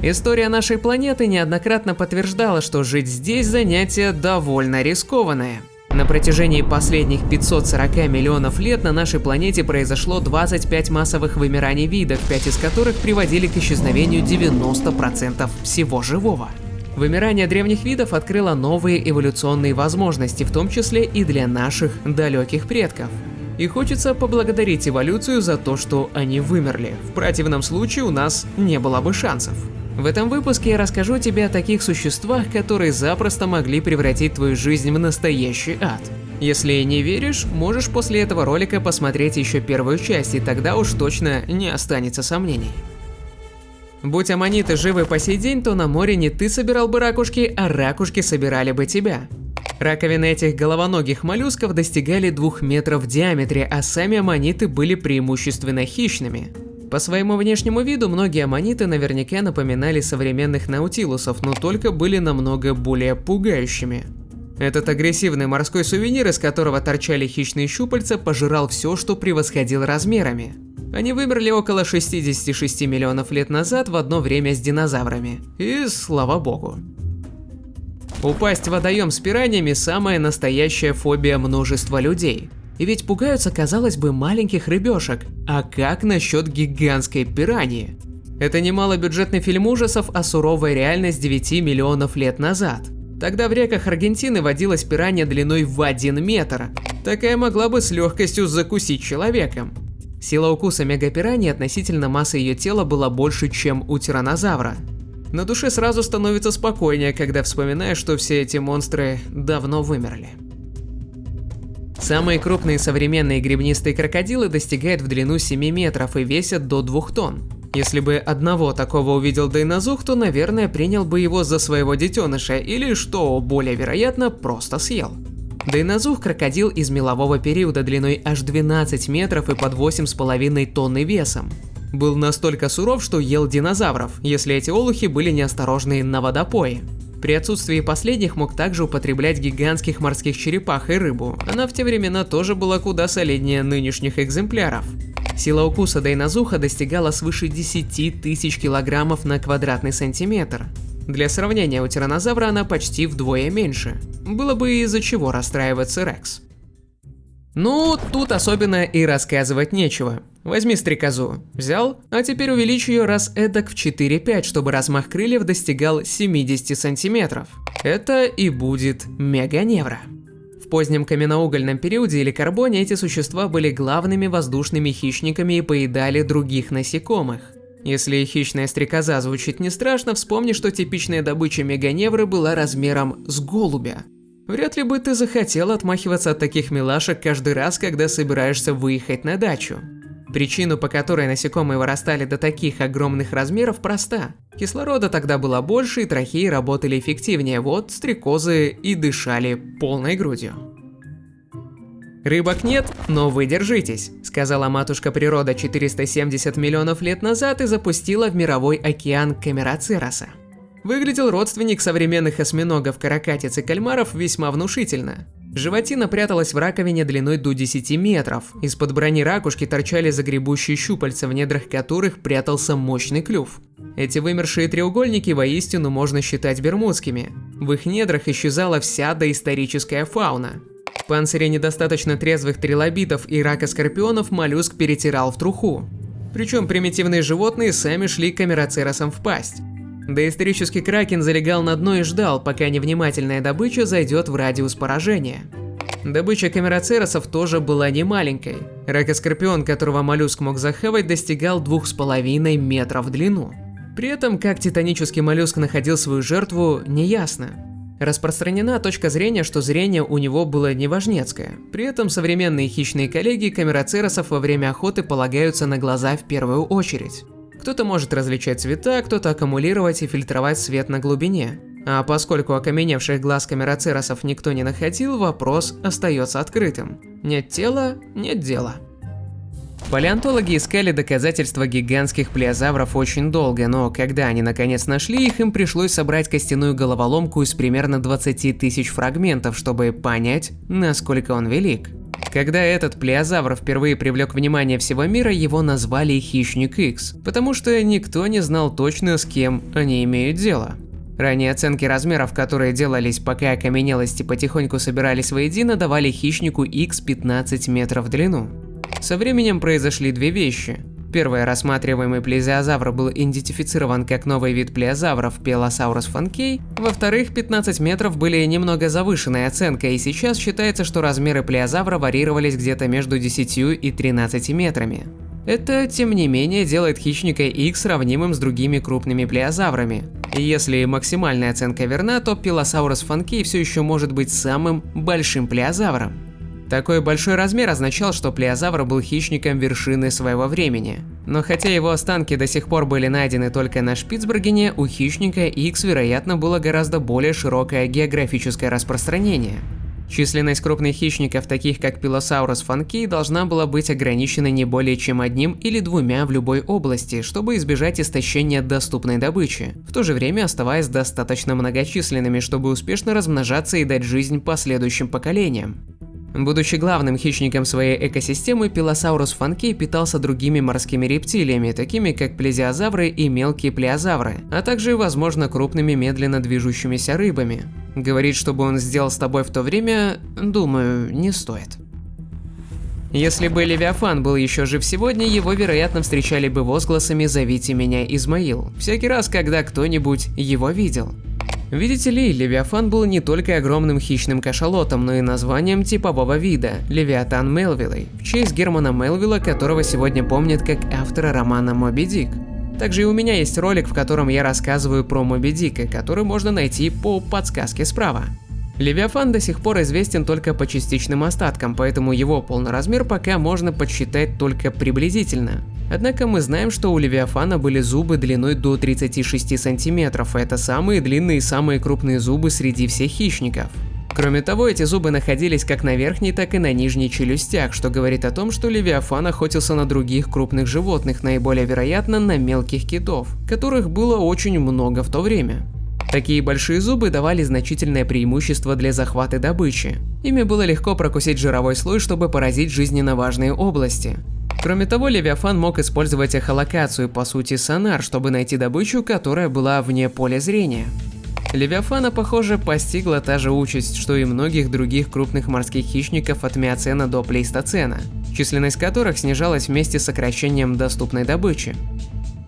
История нашей планеты неоднократно подтверждала, что жить здесь занятие довольно рискованное. На протяжении последних 540 миллионов лет на нашей планете произошло 25 массовых вымираний видов, 5 из которых приводили к исчезновению 90% всего живого. Вымирание древних видов открыло новые эволюционные возможности, в том числе и для наших далеких предков. И хочется поблагодарить эволюцию за то, что они вымерли. В противном случае у нас не было бы шансов. В этом выпуске я расскажу тебе о таких существах, которые запросто могли превратить твою жизнь в настоящий ад. Если не веришь, можешь после этого ролика посмотреть еще первую часть, и тогда уж точно не останется сомнений. Будь аммониты живы по сей день, то на море не ты собирал бы ракушки, а ракушки собирали бы тебя. Раковины этих головоногих моллюсков достигали 2 метров в диаметре, а сами аммониты были преимущественно хищными. По своему внешнему виду многие аммониты наверняка напоминали современных наутилусов, но только были намного более пугающими. Этот агрессивный морской сувенир, из которого торчали хищные щупальца, пожирал все, что превосходил размерами. Они вымерли около 66 миллионов лет назад в одно время с динозаврами. И слава богу. Упасть в водоем с пираньями – самая настоящая фобия множества людей. И ведь пугаются, казалось бы, маленьких рыбешек. А как насчет гигантской пираньи? Это не малобюджетный фильм ужасов, а суровая реальность 9 миллионов лет назад. Тогда в реках Аргентины водилась пиранья длиной в 1 метр. Такая могла бы с легкостью закусить человеком. Сила укуса мегапираньи относительно массы ее тела была больше, чем у тираннозавра. На душе сразу становится спокойнее, когда вспоминаешь, что все эти монстры давно вымерли. Самые крупные современные гребнистые крокодилы достигают в длину 7 метров и весят до 2 тонн. Если бы одного такого увидел Дайнозух, то, наверное, принял бы его за своего детеныша или, что более вероятно, просто съел. Дайнозух – крокодил из мелового периода длиной аж 12 метров и под 8,5 тонны весом. Был настолько суров, что ел динозавров, если эти олухи были неосторожны на водопое. При отсутствии последних мог также употреблять гигантских морских черепах и рыбу. Она в те времена тоже была куда солиднее нынешних экземпляров. Сила укуса дайнозуха достигала свыше 10 тысяч килограммов на квадратный сантиметр. Для сравнения, у тираннозавра она почти вдвое меньше. Было бы из-за чего расстраиваться Рекс. Ну, тут особенно и рассказывать нечего. Возьми стрекозу. Взял, а теперь увеличь ее раз эдак в 4-5, чтобы размах крыльев достигал 70 сантиметров. Это и будет меганевра. В позднем каменноугольном периоде или карбоне эти существа были главными воздушными хищниками и поедали других насекомых. Если хищная стрекоза звучит не страшно, вспомни, что типичная добыча меганевры была размером с голубя. Вряд ли бы ты захотел отмахиваться от таких милашек каждый раз, когда собираешься выехать на дачу. Причина, по которой насекомые вырастали до таких огромных размеров, проста. Кислорода тогда было больше и трахеи работали эффективнее, вот стрекозы и дышали полной грудью. Рыбок нет, но вы держитесь, сказала матушка природа 470 миллионов лет назад и запустила в мировой океан Камероцероса. Выглядел родственник современных осьминогов, каракатиц и кальмаров весьма внушительно. Животина пряталась в раковине длиной до 10 метров. Из-под брони ракушки торчали загребущие щупальца, в недрах которых прятался мощный клюв. Эти вымершие треугольники воистину можно считать бермудскими. В их недрах исчезала вся доисторическая фауна. Панцири недостаточно трезвых трилобитов и ракоскорпионов моллюск перетирал в труху. Причем примитивные животные сами шли камероцеросам в пасть. Доисторический кракен залегал на дно и ждал, пока невнимательная добыча зайдет в радиус поражения. Добыча камероцеросов тоже была не маленькой. Ракоскорпион, которого моллюск мог захавать, достигал 2,5 метров в длину. При этом, как титанический моллюск находил свою жертву, неясно. Распространена точка зрения, что зрение у него было неважнецкое. При этом современные хищные коллеги камероцеросов во время охоты полагаются на глаза в первую очередь. Кто-то может различать цвета, кто-то аккумулировать и фильтровать свет на глубине. А поскольку окаменевших глаз камероцеросов никто не находил, вопрос остается открытым. Нет тела – нет дела. Палеонтологи искали доказательства гигантских плеозавров очень долго, но когда они наконец нашли их, им пришлось собрать костяную головоломку из примерно 20 тысяч фрагментов, чтобы понять, насколько он велик. Когда этот плеозавр впервые привлек внимание всего мира, его назвали Хищник Икс, потому что никто не знал точно, с кем они имеют дело. Ранние оценки размеров, которые делались, пока окаменелости потихоньку собирались воедино, давали Хищнику Икс 15 метров в длину. Со временем произошли две вещи. Первое, рассматриваемый плезиозавр был идентифицирован как новый вид плеозавров Пелосаурус фанкей. Во-вторых, 15 метров были немного завышенной оценкой, и сейчас считается, что размеры плеозавра варьировались где-то между 10 и 13 метрами. Это, тем не менее, делает Хищника Икс сравнимым с другими крупными плеозаврами. И если максимальная оценка верна, то Пелосаурус фанкей все еще может быть самым большим плеозавром. Такой большой размер означал, что плеозавр был хищником вершины своего времени. Но хотя его останки до сих пор были найдены только на Шпицбергене, у Хищника Икс, вероятно, было гораздо более широкое географическое распространение. Численность крупных хищников, таких как Пелосаурус фанкей, должна была быть ограничена не более чем одним или двумя в любой области, чтобы избежать истощения доступной добычи, в то же время оставаясь достаточно многочисленными, чтобы успешно размножаться и дать жизнь последующим поколениям. Будучи главным хищником своей экосистемы, Пелосаурус фанкей питался другими морскими рептилиями, такими как плезиозавры и мелкие плеозавры, а также, возможно, крупными медленно движущимися рыбами. Говорить, чтобы он сделал с тобой в то время, думаю, не стоит. Если бы Левиафан был еще жив сегодня, его, вероятно, встречали бы возгласами «Зовите меня Измаил», всякий раз, когда кто-нибудь его видел. Видите ли, Левиафан был не только огромным хищным кашалотом, но и названием типового вида – Левиатан Мелвиллей, в честь Германа Мелвилла, которого сегодня помнят как автора романа «Моби Дик». Также и у меня есть ролик, в котором я рассказываю про Моби Дика, который можно найти по подсказке справа. Левиафан до сих пор известен только по частичным остаткам, поэтому его полный размер пока можно подсчитать только приблизительно. Однако мы знаем, что у Левиафана были зубы длиной до 36 сантиметров, и это самые длинные и самые крупные зубы среди всех хищников. Кроме того, эти зубы находились как на верхней, так и на нижней челюстях, что говорит о том, что Левиафан охотился на других крупных животных, наиболее вероятно на мелких китов, которых было очень много в то время. Такие большие зубы давали значительное преимущество для захвата добычи. Ими было легко прокусить жировой слой, чтобы поразить жизненно важные области. Кроме того, Левиафан мог использовать эхолокацию, по сути сонар, чтобы найти добычу, которая была вне поля зрения. Левиафана, похоже, постигла та же участь, что и многих других крупных морских хищников от миоцена до плейстоцена, численность которых снижалась вместе с сокращением доступной добычи.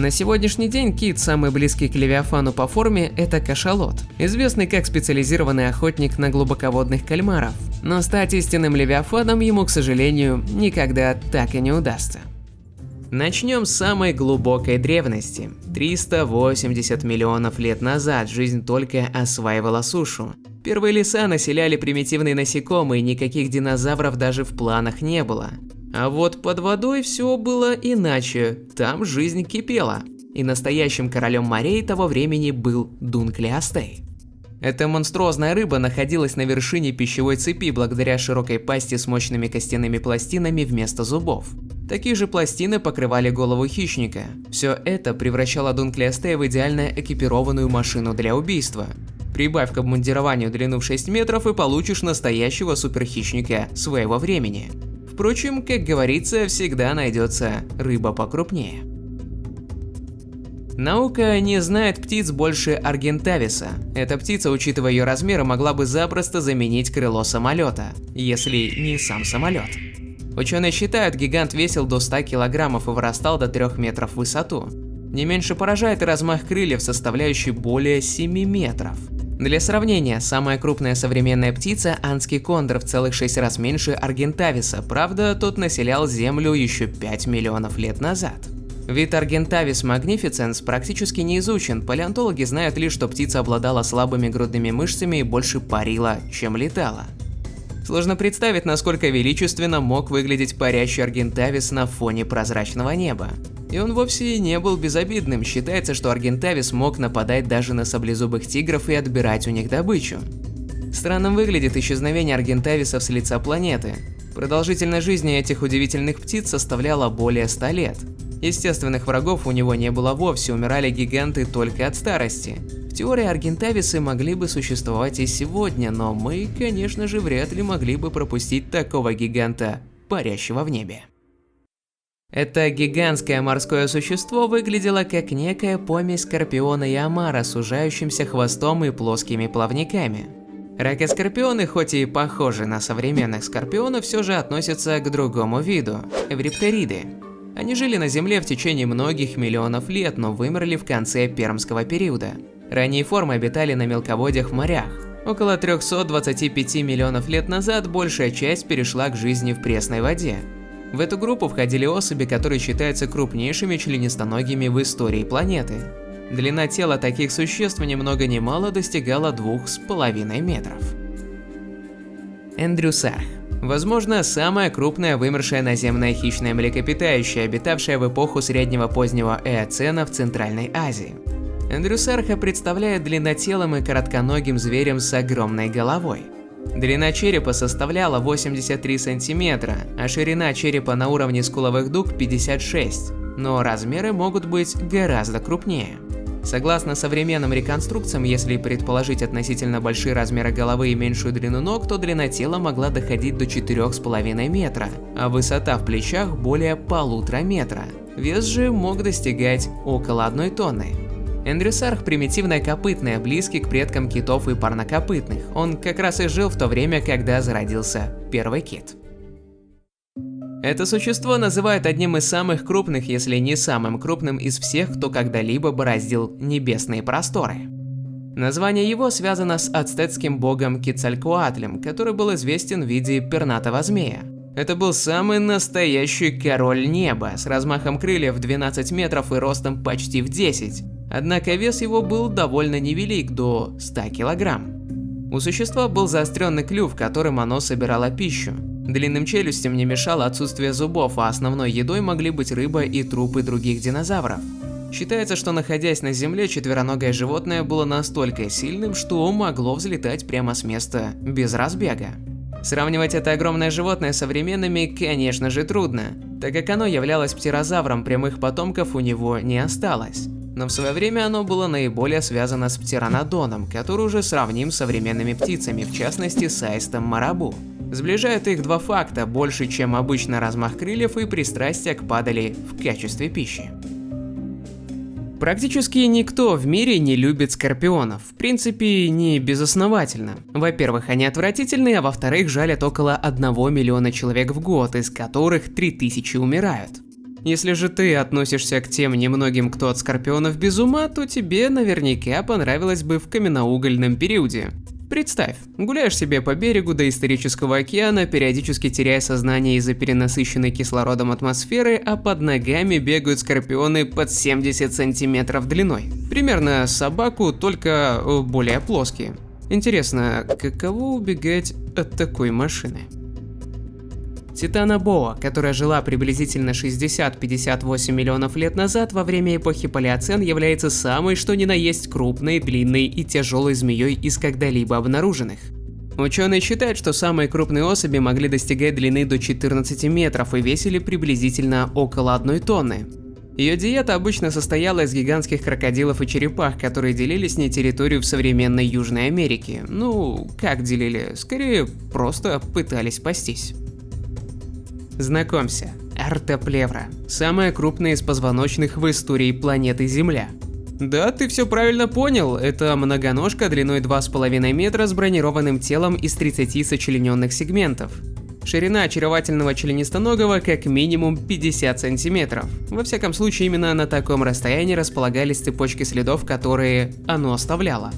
На сегодняшний день кит, самый близкий к Левиафану по форме, это кашалот, известный как специализированный охотник на глубоководных кальмаров. Но стать истинным Левиафаном ему, к сожалению, никогда так и не удастся. Начнем с самой глубокой древности. 380 миллионов лет назад жизнь только осваивала сушу. Первые леса населяли примитивные насекомые, никаких динозавров даже в планах не было. А вот под водой все было иначе, там жизнь кипела. И настоящим королем морей того времени был Дунклеостей. Эта монструозная рыба находилась на вершине пищевой цепи благодаря широкой пасти с мощными костяными пластинами вместо зубов. Такие же пластины покрывали голову хищника. Все это превращало Дунклеостея в идеально экипированную машину для убийства. Прибавь к обмундированию длину в 6 метров и получишь настоящего суперхищника своего времени. Впрочем, как говорится, всегда найдется рыба покрупнее. Наука не знает птиц больше аргентависа. Эта птица, учитывая ее размеры, могла бы запросто заменить крыло самолета, если не сам самолет. Ученые считают, гигант весил до 100 килограммов и вырастал до 3 метров в высоту. Не меньше поражает и размах крыльев, составляющий более 7 метров. Для сравнения, самая крупная современная птица – анский кондор, в целых 6 раз меньше аргентависа, правда, тот населял Землю еще 5 миллионов лет назад. Вид Аргентавис magnificens практически не изучен, палеонтологи знают лишь, что птица обладала слабыми грудными мышцами и больше парила, чем летала. Сложно представить, насколько величественно мог выглядеть парящий Аргентавис на фоне прозрачного неба. И он вовсе не был безобидным, считается, что Аргентавис мог нападать даже на саблезубых тигров и отбирать у них добычу. Странным выглядит исчезновение аргентависов с лица планеты. Продолжительность жизни этих удивительных птиц составляла более 100 лет. Естественных врагов у него не было вовсе, умирали гиганты только от старости. В теории аргентависы могли бы существовать и сегодня, но мы, конечно же, вряд ли могли бы пропустить такого гиганта, парящего в небе. Это гигантское морское существо выглядело как некая помесь скорпиона и омара с сужающимся хвостом и плоскими плавниками. Ракоскорпионы, хоть и похожи на современных скорпионов, все же относятся к другому виду – эвриптериды. Они жили на Земле в течение многих миллионов лет, но вымерли в конце пермского периода. Ранние формы обитали на мелководьях в морях. Около 325 миллионов лет назад большая часть перешла к жизни в пресной воде. В эту группу входили особи, которые считаются крупнейшими членистоногими в истории планеты. Длина тела таких существ ни много ни мало достигала 2,5 метров. Эндрюсарх. Возможно, самая крупная вымершая наземная хищная млекопитающая, обитавшая в эпоху среднего позднего Эоцена в Центральной Азии. Эндрюсарха представляет длиннотелым и коротконогим зверем с огромной головой. Длина черепа составляла 83 сантиметра, а ширина черепа на уровне скуловых дуг 56, но размеры могут быть гораздо крупнее. Согласно современным реконструкциям, если предположить относительно большие размеры головы и меньшую длину ног, то длина тела могла доходить до 4,5 метра, а высота в плечах более 1,5 метра. Вес же мог достигать около 1 тонны. Эндрюсарх примитивное копытное, близкий к предкам китов и парнокопытных. Он как раз и жил в то время, когда зародился первый кит. Это существо называют одним из самых крупных, если не самым крупным из всех, кто когда-либо бороздил небесные просторы. Название его связано с ацтекским богом Кецалькоатлем, который был известен в виде пернатого змея. Это был самый настоящий король неба, с размахом крыльев в 12 метров и ростом почти в 10. Однако вес его был довольно невелик, до 100 килограмм. У существа был заостренный клюв, которым оно собирало пищу. Длинным челюстям не мешало отсутствие зубов, а основной едой могли быть рыба и трупы других динозавров. Считается, что находясь на земле, четвероногое животное было настолько сильным, что могло взлетать прямо с места без разбега. Сравнивать это огромное животное с современными, конечно же, трудно, так как оно являлось птерозавром, прямых потомков у него не осталось. Но в свое время оно было наиболее связано с птеранодоном, который уже сравним с современными птицами, в частности с аистом марабу. Сближают их два факта: больше, чем обычно, размах крыльев и пристрастие к падали в качестве пищи. Практически никто в мире не любит скорпионов, в принципе, не безосновательно. Во-первых, они отвратительные, а во-вторых, жалят около 1 миллиона человек в год, из которых 3000 умирают. Если же ты относишься к тем немногим, кто от скорпионов без ума, то тебе наверняка понравилось бы в каменноугольном периоде. Представь, гуляешь себе по берегу доисторического океана, периодически теряя сознание из-за перенасыщенной кислородом атмосферы, а под ногами бегают скорпионы под 70 сантиметров длиной. Примерно собаку, только более плоские. Интересно, каково убегать от такой машины? Титанобоа, которая жила приблизительно 60-58 миллионов лет назад, во время эпохи Палеоцен, является самой что ни на есть крупной, длинной и тяжелой змеей из когда-либо обнаруженных. Ученые считают, что самые крупные особи могли достигать длины до 14 метров и весили приблизительно около 1 тонны. Ее диета обычно состояла из гигантских крокодилов и черепах, которые делили с ней территорию в современной Южной Америке. Ну, как делили? Скорее, просто пытались спастись. Знакомься, артоплевра, самая крупная из позвоночных в истории планеты Земля. Да, ты все правильно понял, это многоножка длиной 2,5 метра с бронированным телом из 30 сочлененных сегментов. Ширина очаровательного членистоногого как минимум 50 сантиметров. Во всяком случае, именно на таком расстоянии располагались цепочки следов, которые оно оставляло.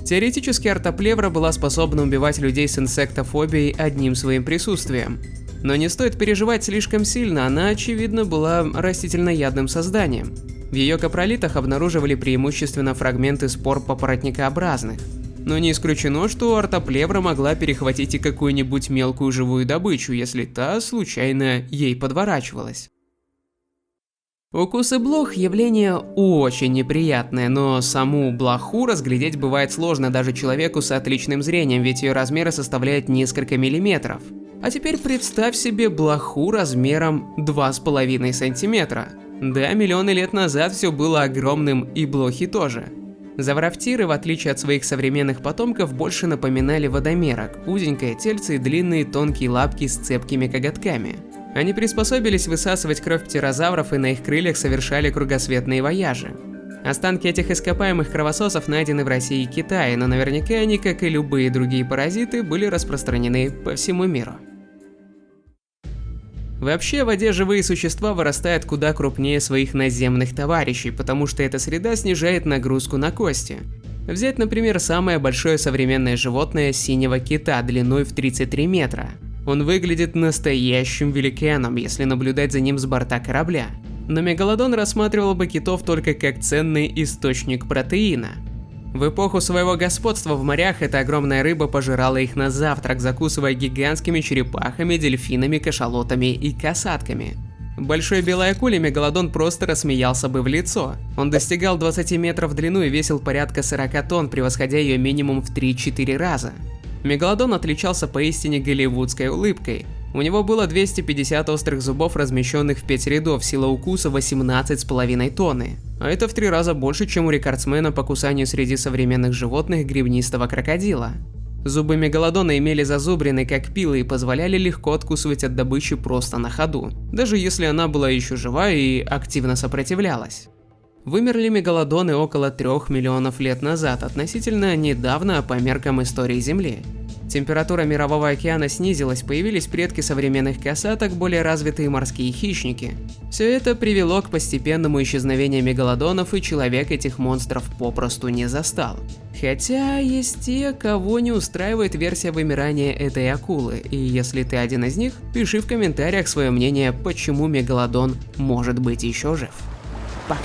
Теоретически артоплевра была способна убивать людей с инсектофобией одним своим присутствием. Но не стоит переживать слишком сильно, она, очевидно, была растительноядным созданием. В ее капролитах обнаруживали преимущественно фрагменты спор папоротникообразных. Но не исключено, что артоплевра могла перехватить и какую-нибудь мелкую живую добычу, если та случайно ей подворачивалась. Укусы блох – явление очень неприятное, но саму блоху разглядеть бывает сложно даже человеку с отличным зрением, ведь ее размеры составляют несколько миллиметров. А теперь представь себе блоху размером 2,5 сантиметра. Да, миллионы лет назад все было огромным, и блохи тоже. Заврафтиры, в отличие от своих современных потомков, больше напоминали водомерок, узенькое тельце и длинные тонкие лапки с цепкими коготками. Они приспособились высасывать кровь птерозавров и на их крыльях совершали кругосветные вояжи. Останки этих ископаемых кровососов найдены в России и Китае, но наверняка они, как и любые другие паразиты, были распространены по всему миру. Вообще, в воде живые существа вырастают куда крупнее своих наземных товарищей, потому что эта среда снижает нагрузку на кости. Взять, например, самое большое современное животное – синего кита длиной в 33 метра. Он выглядит настоящим великаном, если наблюдать за ним с борта корабля. Но мегалодон рассматривал бы китов только как ценный источник протеина. В эпоху своего господства в морях эта огромная рыба пожирала их на завтрак, закусывая гигантскими черепахами, дельфинами, кашалотами и касатками. Большой белой акуле мегалодон просто рассмеялся бы в лицо. Он достигал 20 метров в длину и весил порядка 40 тонн, превосходя ее минимум в 3-4 раза. Мегалодон отличался поистине голливудской улыбкой. У него было 250 острых зубов, размещенных в 5 рядов, сила укуса 18,5 тонны. А это в 3 раза больше, чем у рекордсмена по кусанию среди современных животных гребнистого крокодила. Зубы мегалодона имели зазубрины как пилы и позволяли легко откусывать от добычи просто на ходу, даже если она была еще жива и активно сопротивлялась. Вымерли мегалодоны около 3 миллионов лет назад, относительно недавно по меркам истории Земли. Температура мирового океана снизилась, появились предки современных касаток, более развитые морские хищники. Все это привело к постепенному исчезновению мегалодонов, и человек этих монстров попросту не застал. Хотя есть те, кого не устраивает версия вымирания этой акулы, и если ты один из них, пиши в комментариях свое мнение, почему мегалодон может быть еще жив. Пока.